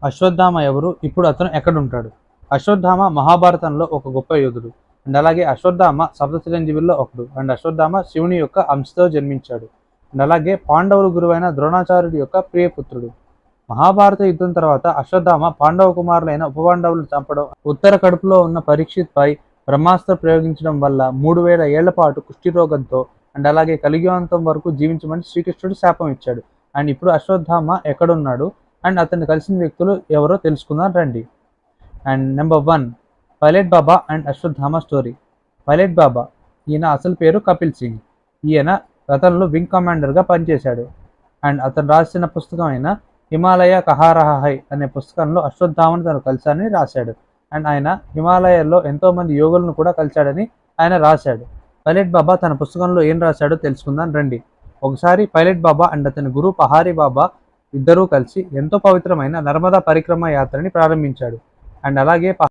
అశ్వత్థామ ఎవరు? ఇప్పుడు అతను ఎక్కడుంటాడు? అశ్వత్థామ మహాభారతంలో ఒక గొప్ప యోధుడు. అండ్ అలాగే అశ్వత్థామ సప్త చిరంజీవుల్లో ఒకడు. అండ్ అశ్వత్థామ శివుని యొక్క అంశతో జన్మించాడు. అండ్ అలాగే పాండవుల గురువైన ద్రోణాచార్యుడి యొక్క ప్రియపుత్రుడు. మహాభారత యుద్ధం తర్వాత అశ్వత్థామ పాండవ కుమారులైన ఉపపాండవులను చంపడం, ఉత్తర కడుపులో ఉన్న పరీక్షిత్ పై బ్రహ్మాస్త్ర ప్రయోగించడం వల్ల 3000 ఏళ్ల పాటు కుష్ఠిరోగంతో అండ్ అలాగే కలియుగాంతం వరకు జీవించమని శ్రీకృష్ణుడు శాపం ఇచ్చాడు. అండ్ ఇప్పుడు అశ్వత్థామ ఎక్కడున్నాడు అండ్ అతన్ని కలిసిన వ్యక్తులు ఎవరో తెలుసుకుందాం రండి. And number 1, pilot Baba and Ashwatthama story. Pilot Baba, ఈయన అసలు పేరు కపిల్ సింగ్. ఈయన గతంలో వింగ్ కమాండర్గా పనిచేశాడు. అండ్ అతను రాసిన పుస్తకం అయిన హిమాలయ కహారహై అనే పుస్తకంలో అశ్వత్థామను తను కలిశానని రాశాడు. అండ్ ఆయన హిమాలయాల్లో ఎంతోమంది యోగులను కూడా కలిశాడని ఆయన రాశాడు. పైలట్ బాబా తన పుస్తకంలో ఏం రాశాడో తెలుసుకుందాం రండి. ఒకసారి పైలట్ బాబా అండ్ అతని గురువు పహారీ బాబా ఇద్దరూ కలిసి ఎంతో పవిత్రమైన నర్మదా పరిక్రమ యాత్రని ప్రారంభించాడు. అండ్ అలాగే